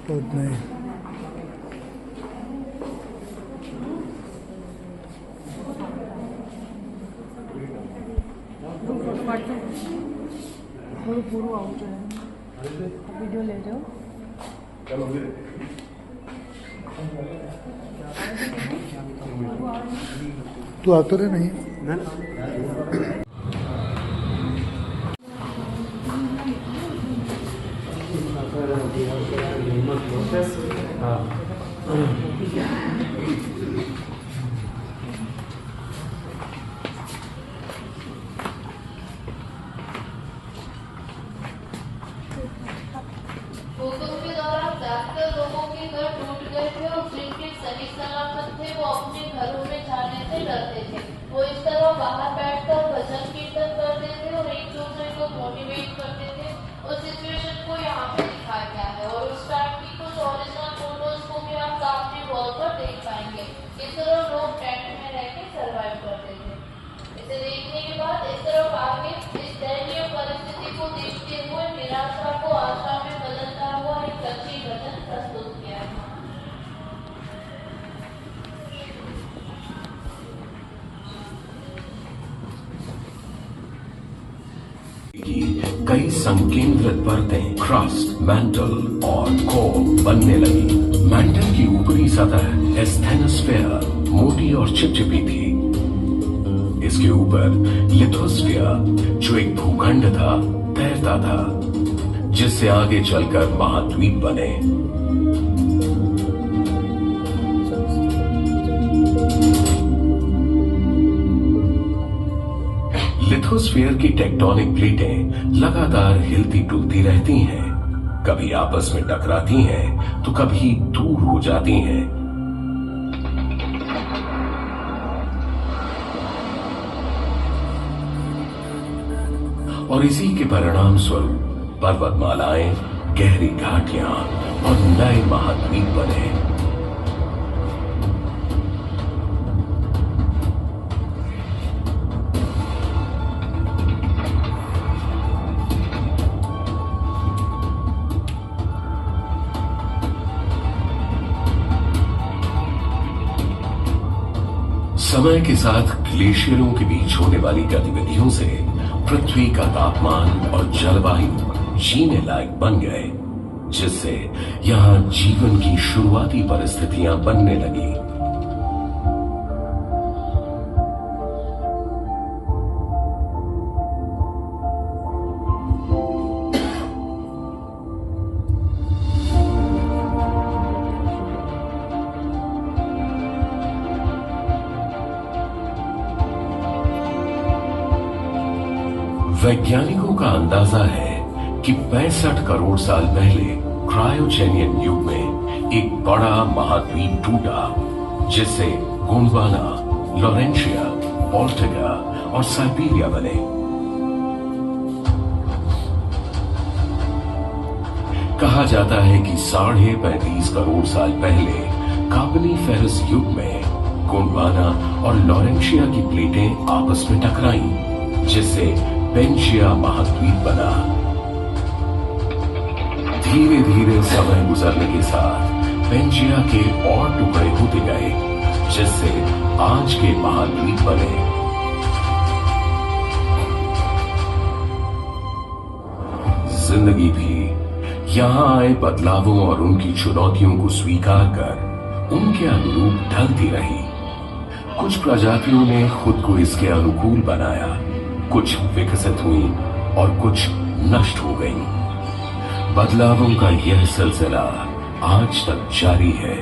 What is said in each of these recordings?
तो उतना ही। पूरा आउट है, वीडियो ले जाओ। तू आता रहे नहीं ना? भूकंप के दौरान ज्यादातर लोगों के घर टूट गए थे और जिनके सही सलामत थे वो अपने घरों में जाने से डरते थे। वो इस तरह बाहर बैठकर भजन कीर्तन करते थे और एक दूसरे को मोटिवेट करते थे। उस सिचुएशन को यहाँ पे दिखाया गया है और उस टाइम की कुछ ओरिजिनल फोटोज को भी आप सामने वॉल पर देख पाएंगे। इस तरह लोग टेंट में रह के सर्वाइव करते थे। इसे देखने के बाद इस तरफ आगे इस दयनीय परिस्थिति को देखते हुए निराशा को आशा में बदलता हुआ एक सच्ची भजन प्रस्तुत किया है। की कई संकेंद्रित परतें क्रस्ट, मैंटल और कोर बनने लगी। मैंटल की ऊपरी सतह एस्थेनोस्फेयर मोटी और चिपचिपी थी। इसके ऊपर लिथोस्फीयर जो एक भूखंड था तैरता था, जिससे आगे चलकर महाद्वीप बने। लिथोस्फीयर की टेक्टोनिक प्लेटें लगातार हिलती डुलती रहती हैं, कभी आपस में टकराती हैं तो कभी दूर हो जाती हैं। और इसी के परिणाम स्वरूप पर्वतमालाएं, गहरी घाटियां और नए महाद्वीप बने। समय के साथ ग्लेशियरों के बीच होने वाली गतिविधियों से पृथ्वी का तापमान और जलवायु जीने लायक बन गए, जिससे यहां जीवन की शुरुआती परिस्थितियां बनने लगी। वैज्ञानिकों का अंदाजा है कि 65 करोड़ साल पहले क्रायोजेनियन युग में एक बड़ा महाद्वीप टूटा, जिससे गोंडवाना, लॉरेंशिया, ऑर्टेगा और साइबेरिया बने। कहा जाता है कि 35.5 करोड़ साल पहले कार्बोनिफेरस युग में गोंडवाना और लॉरेंशिया की प्लेटें आपस में टकराईं, जिससे पेंजिया महाद्वीप बना। धीरे धीरे समय गुजरने के साथ पेंजिया के और टुकड़े होते गए, जिससे आज के महाद्वीप बने। जिंदगी भी यहां आए बदलावों और उनकी चुनौतियों को स्वीकार कर उनके अनुरूप ढलती रही। कुछ प्रजातियों ने खुद को इसके अनुकूल बनाया, कुछ विकसित हुई और कुछ नष्ट हो गईं। बदलावों का यह सिलसिला आज तक जारी है।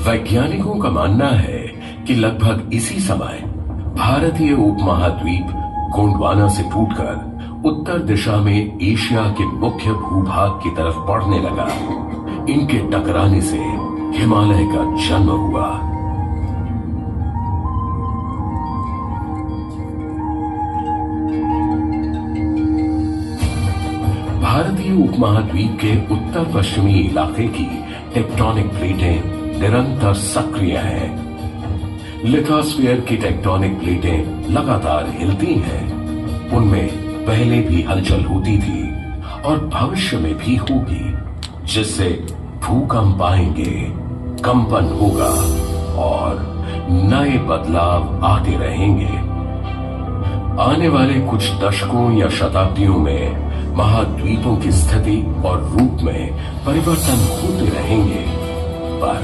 वैज्ञानिकों का मानना है कि लगभग इसी समय भारतीय उपमहाद्वीप गोंडवाना से टूटकर उत्तर दिशा में एशिया के मुख्य भूभाग की तरफ बढ़ने लगा। इनके टकराने से हिमालय का जन्म हुआ। भारतीय उपमहाद्वीप के उत्तर पश्चिमी इलाके की टेक्टोनिक प्लेटें निरंतर सक्रिय हैं। लिथोस्फीयर की टेक्टोनिक प्लेटें लगातार हिलती हैं। उनमें पहले भी हलचल होती थी और भविष्य में भी होगी, जिससे भूकंप आएंगे, कंपन होगा और नए बदलाव आते रहेंगे। आने वाले कुछ दशकों या शताब्दियों में महाद्वीपों की स्थिति और रूप में परिवर्तन होते रहेंगे, पर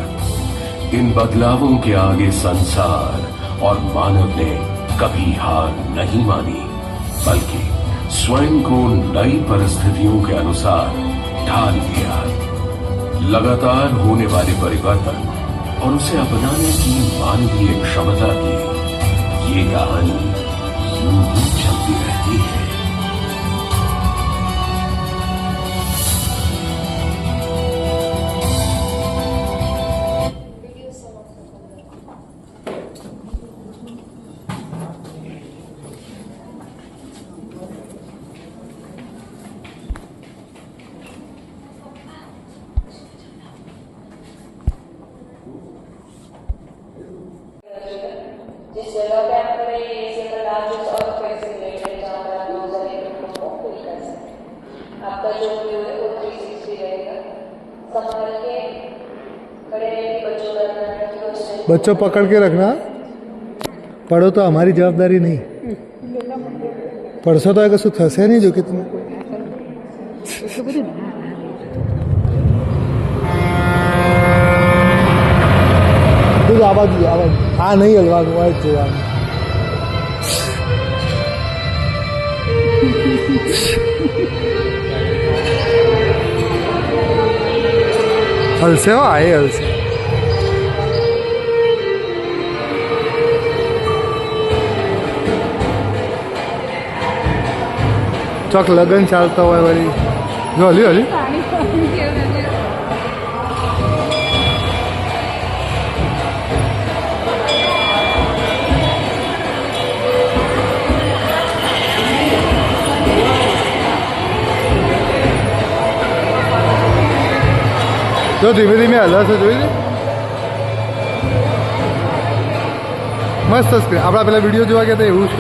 इन बदलावों के आगे संसार और मानव ने कभी हार नहीं मानी, बल्कि स्वयं को नई परिस्थितियों के अनुसार ढाल लिया। लगातार होने वाले परिवर्तन और उसे अपनाने की मानवीय क्षमता की ये कहानी यूं ही चलती रहती है। जिस जगह पे आप खड़े हैं ये सिंगल आप जिस और कैसे रिलेटेड जहाँ पर आप 2001 को फील कर सकते। आपका जो व्यू है वो 360 रहेगा। संभाल के खड़े रहेंगे, बच्चों का ध्यान रखिए। बच्चों पकड़ के रखना, पढ़ो तो हमारी जवाबदारी नहीं। पढ़सो तो अगर कुछ थसे नहीं जो कि तुम आवाज हाँ नहीं हलवा हलसे हो आए हलसे चौक लगन चालता हुआ वाली जो हली हली तो धीमे धीमे हला છે જોઈ લે મસ્ત સ્ક્રીન આપણા પેલા વિડીયો જોવા ગયા હતા એવું છે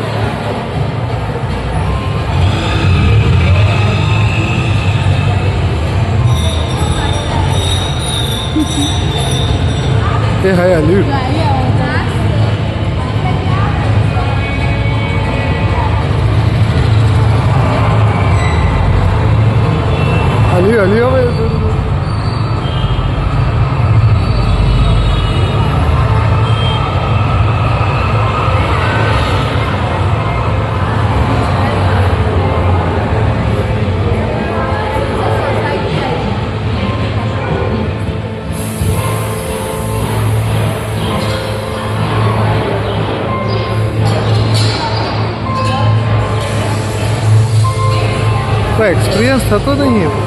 એ હાય હલ્યું હલ્યું હલ્યું હવે કોઈ એક્સપિરિયન્સ થતો નહીં એવો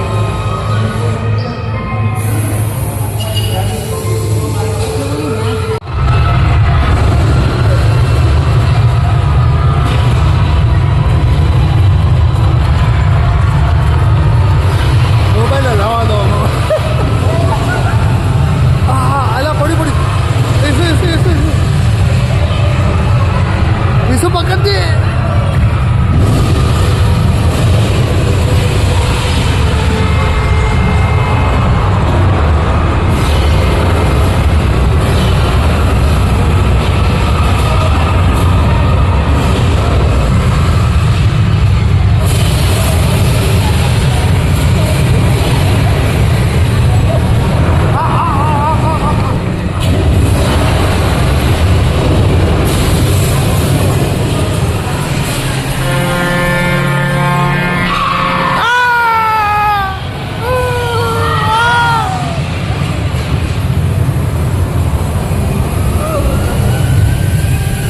મોબાઈલ હલાવવા દો હા અલા પડી પડી eso પકડ દે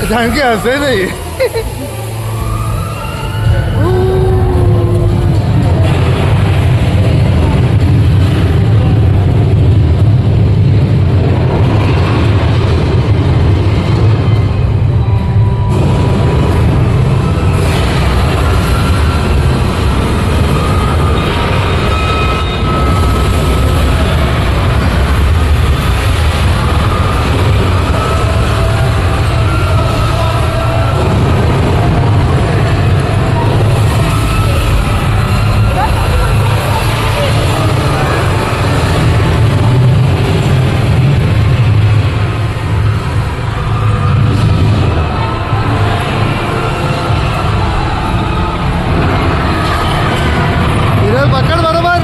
जान के हंसे नहीं। पकड़ बरोबर।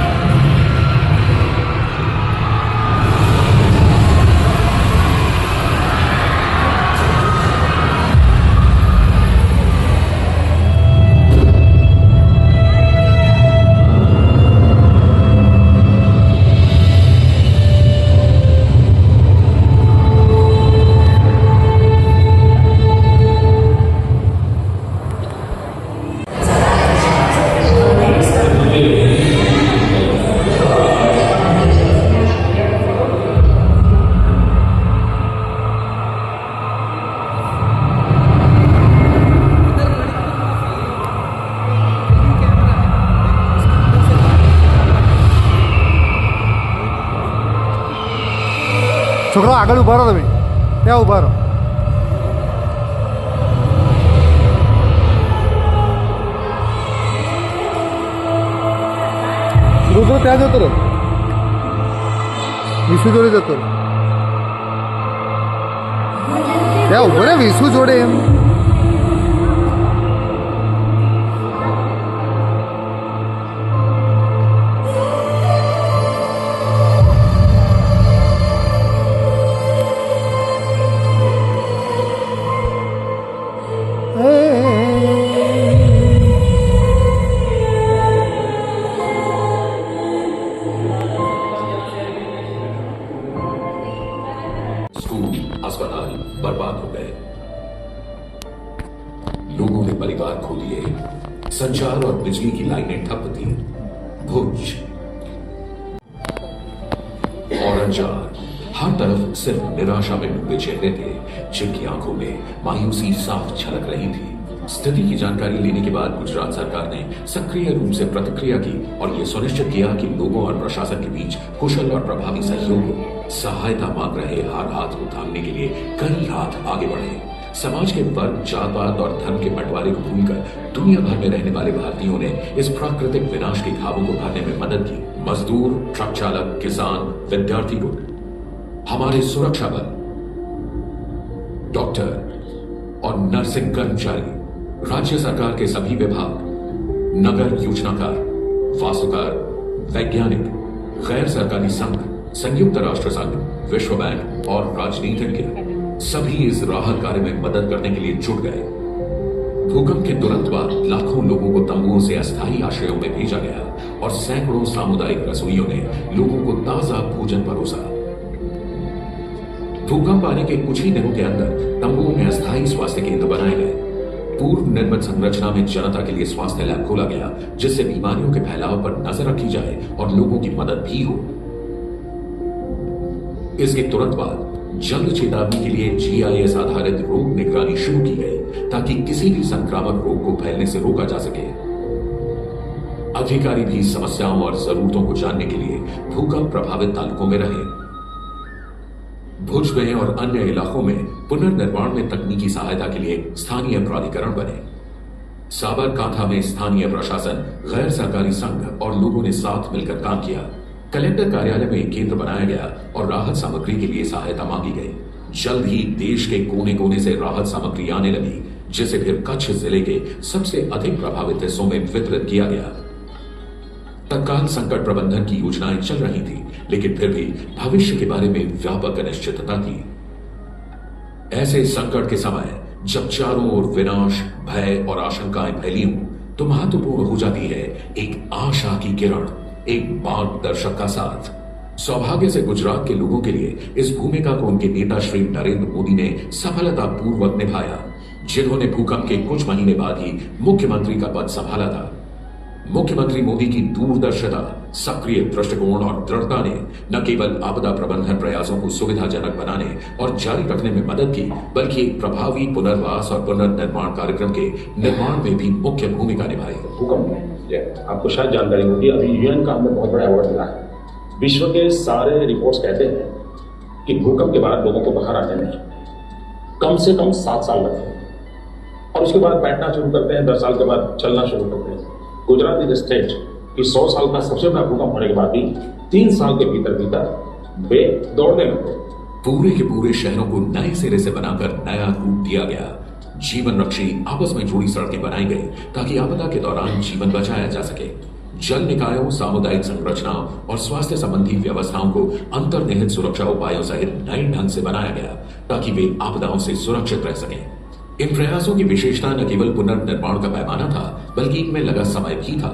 છોકરો આગળ ઊભા રહો, તમે ત્યાં ઊભા રહો। રુદ્ર ત્યાં જતો રહો, વિશુ જોડે જતો રહો, ત્યાં ઊભો રે વિશુ જોડે એમ। स्कूल, अस्पताल बर्बाद हो गए, लोगों ने परिवार खो दिए, संचार और बिजली की लाइनें ठप थी। भुज और अंजार, हर तरफ सिर्फ निराशा में डूबे चेहरे थे, जिनकी आंखों में मायूसी साफ झलक रही थी। स्थिति की जानकारी लेने के बाद गुजरात सरकार ने सक्रिय रूप से प्रतिक्रिया की और यह सुनिश्चित किया कि लोगों और प्रशासन के बीच कुशल और प्रभावी सहयोग हो। सहायता मांग रहे हर हाथ को थामने के लिए कई हाथ आगे बढ़े। समाज के वर्ग, जात पात और धर्म के बंटवारे को भूलकर दुनिया भर में रहने वाले भारतीयों ने इस प्राकृतिक विनाश के घावों को भरने में मदद की। मजदूर, ट्रक चालक, किसान, विद्यार्थी गुट, हमारे सुरक्षा बल, डॉक्टर और नर्सिंग कर्मचारी, राज्य सरकार के सभी विभाग, नगर योजनाकार, वास्तुकार, वैज्ञानिक, गैर सरकारी संघ, संयुक्त राष्ट्र संघ, विश्व बैंक और राजनीतिज्ञ सभी इस राहत कार्य में मदद करने के लिए जुट गए। भूकंप के तुरंत बाद लाखों लोगों को तंबुओं से अस्थायी आश्रयों में भेजा गया और सैकड़ों सामुदायिक रसोइयों ने लोगों को ताजा भोजन परोसा। भूकंप आने के कुछ ही दिनों के अंदर तंबुओं में अस्थायी स्वास्थ्य केंद्र बनाए गए। पूर्व निर्मित संरचना में जनता के लिए स्वास्थ्य लैब खोला गया, जिससे बीमारियों के फैलाव पर नजर रखी जाए और लोगों की मदद भी हो। इसके तुरंत बाद जल्द चेतावनी के लिए GIS आधारित रोग निगरानी शुरू की गई, ताकि किसी भी संक्रामक रोग को फैलने से रोका जा सके। अधिकारी भी समस्याओं और जरूरतों को जानने के लिए भूकंप प्रभावित तालुकों में रहे। भुज में और अन्य इलाकों में पुनर्निर्माण में तकनीकी सहायता के लिए स्थानीय प्राधिकरण बने। साबरकांठा में स्थानीय प्रशासन, गैर सरकारी संघ और लोगों ने साथ मिलकर काम किया। कलेक्टर कार्यालय में एक केंद्र बनाया गया और राहत सामग्री के लिए सहायता मांगी गई। जल्द ही देश के कोने कोने से राहत सामग्री आने लगी, जिसे फिर कच्छ जिले के सबसे अधिक प्रभावित हिस्सों में वितरित किया गया। तत्काल संकट प्रबंधन की योजनाएं चल रही थी, लेकिन फिर भी भविष्य के बारे में व्यापक अनिश्चितता थी। ऐसे संकट के समय जब चारों ओर विनाश, भय और आशंकाएं फैली हों, तो महत्वपूर्ण हो जाती है एक आशा की किरण, एक मार्गदर्शक का साथ। सौभाग्य से गुजरात के लोगों के लिए इस भूमिका को उनके नेता श्री नरेंद्र मोदी ने सफलतापूर्वक निभाया। जिन्होंने भूकंप के कुछ महीने बाद ही मुख्यमंत्री का पद संभाला था। मुख्यमंत्री मोदी की दूरदर्शिता, सक्रिय दृष्टिकोण और दृढ़ता ने न केवल आपदा प्रबंधन प्रयासों को सुविधाजनक बनाने और जारी रखने में मदद की, बल्कि एक प्रभावी पुनर्वास और पुनर्निर्माण कार्यक्रम के निर्माण में भी मुख्य भूमिका निभाई। भूकंप में आपको शायद जानकारी होगी, अभी यूएन का हमें बहुत बड़ा अवार्ड मिला है। विश्व के सारे रिपोर्ट्स कहते हैं कि भूकंप के बाद लोगों को बाहर आने में कम से कम 7 साल लगते हैं और उसके बाद बैठना शुरू करते हैं, 10 साल के बाद चलना शुरू करते हैं। गुजरात इज स्टेट कि 100 साल का सबसे बड़ा भूकंप होने के बाद भी 3 साल के भीतर भीतर वे दौड़ने लगते। पूरे के पूरे शहरों को नए सिरे से बनाकर नया रूप दिया गया। जीवन रक्षी आपस में जुड़ी सड़कें बनाई गई ताकि आपदा के दौरान जीवन बचाया जा सके। जल निकायों, सामुदायिक संरचनाओं और स्वास्थ्य संबंधी व्यवस्थाओं को अंतर्निहित सुरक्षा उपायों सहित नए ढंग से बनाया गया ताकि वे आपदाओं से सुरक्षित रह सकें। इन प्रयासों की विशेषता न केवल पुनर्निर्माण का पैमाना था, बल्कि इनमें लगा समय भी था।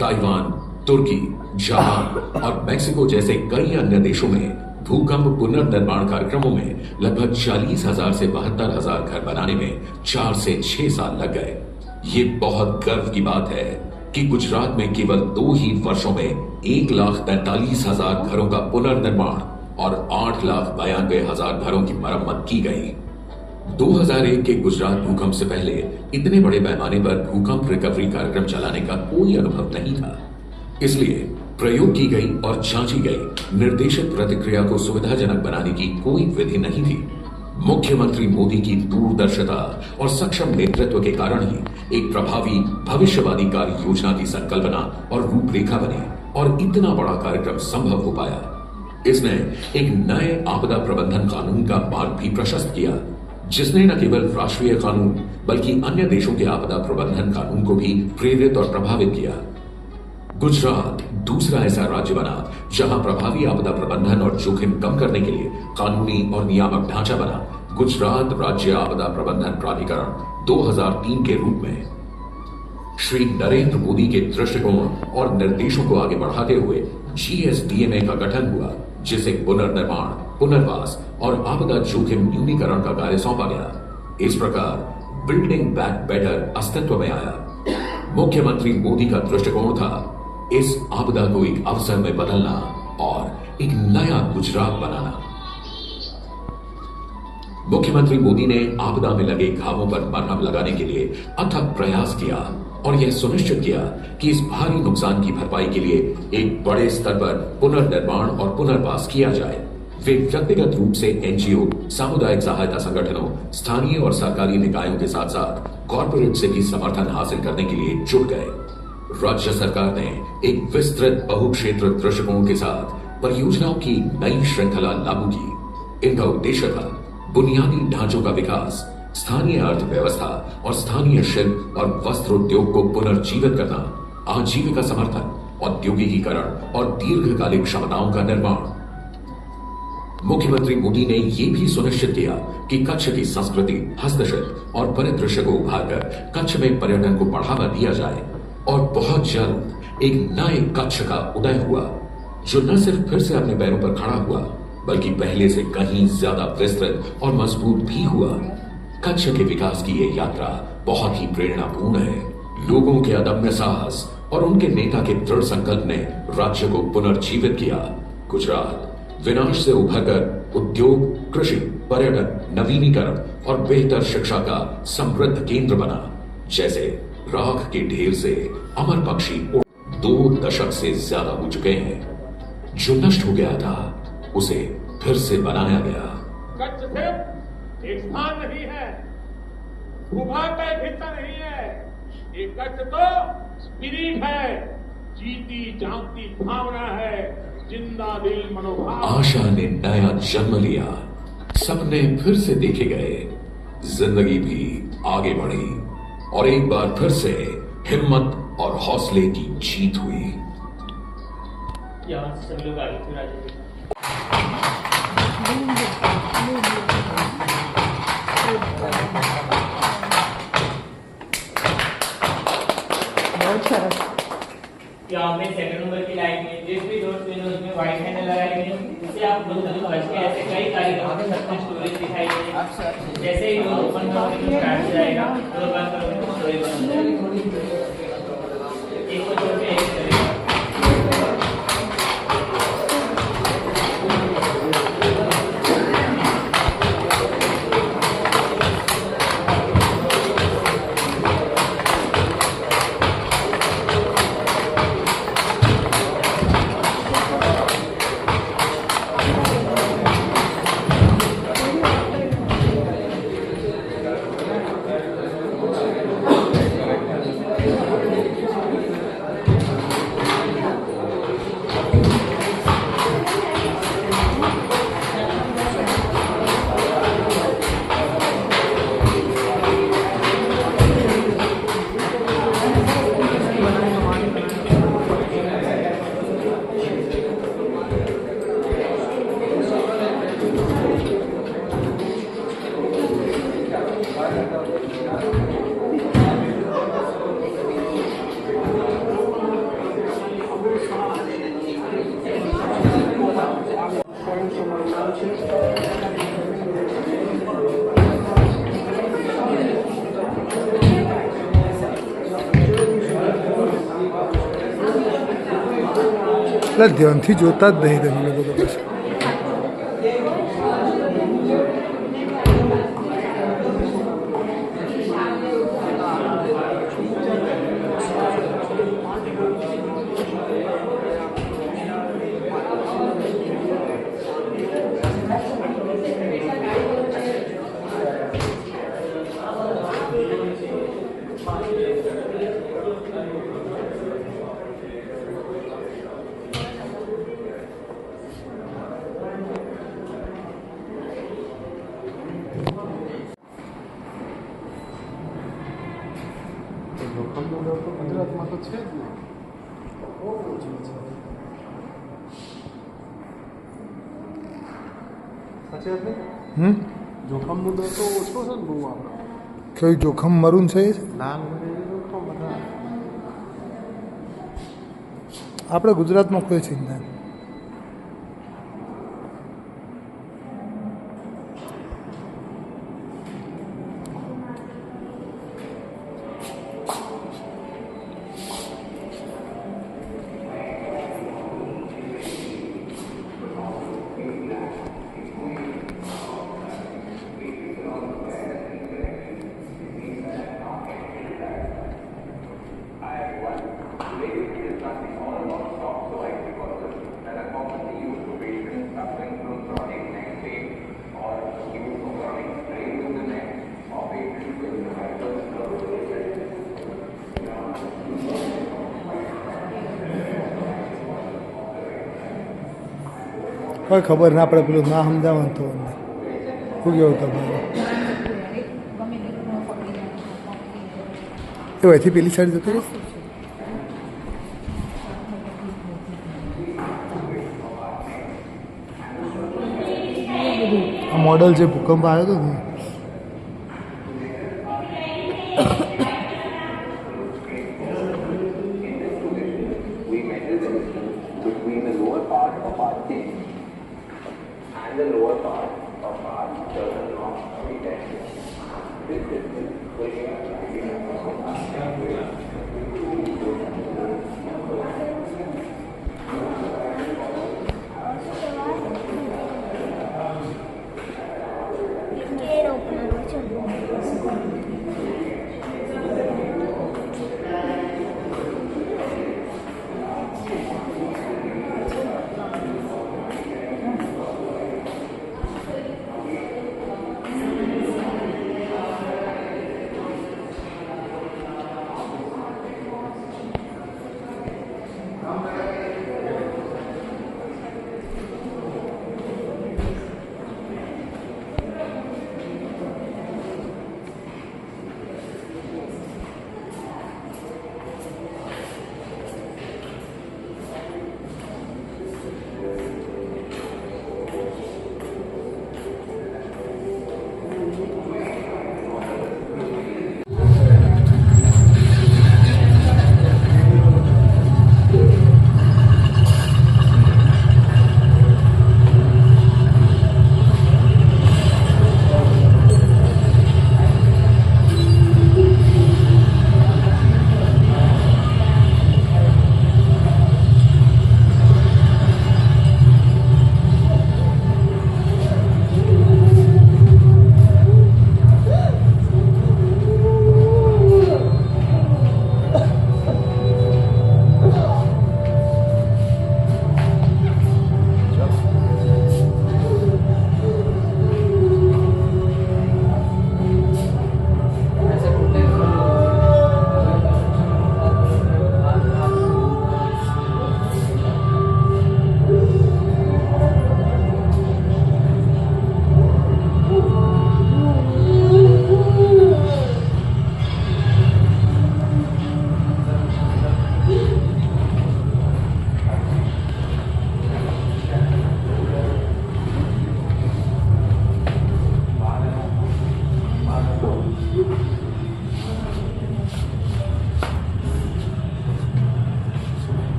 ताइवान, तुर्की, जापान और मेक्सिको जैसे कई अन्य देशों में भूकंप पुनर्निर्माण कार्यक्रमों में लगभग 40,000 से 72,000 घर बनाने में 4 से 6 साल लग गए। ये बहुत गर्व की बात है कि गुजरात में केवल 2 ही वर्षों में 1,43,000 घरों का पुनर्निर्माण और 8,92,000 घरों की मरम्मत की गई। 2001 के गुजरात भूकंप से पहले इतने बड़े पैमाने पर भूकंप रिकवरी कार्यक्रम चलाने का कोई अनुभव नहीं था। इसलिए प्रयोग की गई और जांची गई निर्देशित प्रतिक्रिया को सुविधाजनक बनाने की कोई विधि नहीं थी। मुख्यमंत्री मोदी की दूरदर्शिता और सक्षम नेतृत्व के कारण ही एक प्रभावी भविष्यवादी कार्य योजना की संकल्पना और रूपरेखा बनी और इतना बड़ा कार्यक्रम संभव हो पाया। इसने एक नए आपदा प्रबंधन कानून का मार्ग भी प्रशस्त किया, जिसने न केवल राष्ट्रीय कानून बल्कि अन्य देशों के आपदा प्रबंधन कानून को भी प्रेरित और प्रभावित किया। गुजरात दूसरा ऐसा राज्य बना जहां प्रभावी आपदा प्रबंधन और जोखिम कम करने के लिए कानूनी और नियामक ढांचा बना गुजरात राज्य आपदा प्रबंधन प्राधिकरण 2003 के रूप में। श्री नरेंद्र मोदी के दृष्टिकोण और निर्देशों को आगे बढ़ाते हुए GSDMA का गठन हुआ, जिसे पुनर्निर्माण, पुनर्वास और आपदा जोखिम न्यूनीकरण का कार्य सौंपा गया। इस प्रकार बिल्डिंग बैक बेटर अस्तित्व में आया। मुख्यमंत्री मोदी का दृष्टिकोण था इस आपदा को एक अवसर में बदलना और एक नया गुजरात बनाना। मुख्यमंत्री मोदी ने आपदा में लगे घावों पर मरहम लगाने के लिए अथक प्रयास किया और यह सुनिश्चित किया कि इस भारी नुकसान की भरपाई के लिए एक बड़े स्तर पर पुनर्निर्माण और पुनर्वास किया जाए। वे व्यक्तिगत रूप से NGO, सामुदायिक सहायता संगठनों, स्थानीय और सरकारी निकायों के साथ साथ कॉर्पोरेट से भी समर्थन हासिल करने के लिए जुट गए। राज्य सरकार ने एक विस्तृत बहुक्षेत्र दृष्टिकोण के साथ परियोजनाओं की नई श्रृंखला लागू की। इनका उद्देश्य था बुनियादी ढांचों का विकास, स्थानीय अर्थव्यवस्था और स्थानीय शिल्प और वस्त्र उद्योग को पुनर्जीवित करना, आजीविका समर्थन, औद्योगिकीकरण और दीर्घकालिक क्षमताओं का निर्माण। मुख्यमंत्री मोदी ने यह भी सुनिश्चित किया कि कच्छ की संस्कृति, हस्तशिल्प और परिदृश्य को उभारकर कच्छ में पर्यटन को बढ़ावा दिया जाए और बहुत जल्द एक नए कच्छ का उदय हुआ, जो न सिर्फ फिर से अपने पैरों पर खड़ा हुआ, बल्कि पहले से कहीं ज्यादा विस्तृत और मजबूत भी हुआ। कच्छ के विकास की यह यात्रा बहुत ही प्रेरणापूर्ण है। लोगों के अदम्य साहस और उनके नेता के दृढ़ संकल्प ने राज्य को पुनर्जीवित किया। गुजरात विनाश से उभरकर उद्योग, कृषि, पर्यटन, नवीनीकरण और बेहतर शिक्षा का समृद्ध केंद्र बना। जैसे राख के ढेर से अमर पक्षी 2 दशक से ज्यादा हो चुके हैं। जो नष्ट हो गया था उसे फिर से बनाया गया। कच्छ सिर्फ एक स्थान नहीं है, भूभाग का एक हिस्सा नहीं है, ये कच्छ तो स्पिरिट है, जीती जागती भावना है, जिंदा दिल मनोभाव। आशा ने नया जन्म लिया, सपने फिर से देखे गए, जिंदगी भी आगे बढ़ी और एक बार फिर से हिम्मत और हौसले की जीत हुई। यहाँ से सभी लोग आगे फिर आ जाइए। बहुत सरस। क्या हमें सेकंड नंबर की लाइन में जिस भी दोस्त ने उसमें व्हाइट हैंडल लगाई गई इससे आप खुद समझ के ऐसे कई तारीखों में सबको स्टोरेज दिखाई देगी। जैसे ही डोर ओपन करोगे तो स्टार्ट हो जाएगा, डोर बंद करोगे तो स्टोरेज बंद हो जाएगी। एक को छोड़ के एक करेगा। એટલે ધ્યાનથી જોતા જ નહીં તમે લોકો તો પછી ગુજરાતમાં તો છે જ ને. સાચી વાત નહીં? જોખમનો દર તો ઓછો છે ને બહુ આપણે. કયું જોખમ મરૂન છે લાલ જોખમ બધા આપણે ગુજરાતમાં કોઈ ચિંતા નહીં. કોઈ ખબર ના પડે પેલું ના સમજાવવાનું તો શું કેવું તમારું એ અહીંથી પેલી સાઈડ જતો રહ્યો આ મોડલ જે ભૂકંપ આવ્યો હતો ને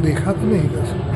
દેખાતું નહીં કશું.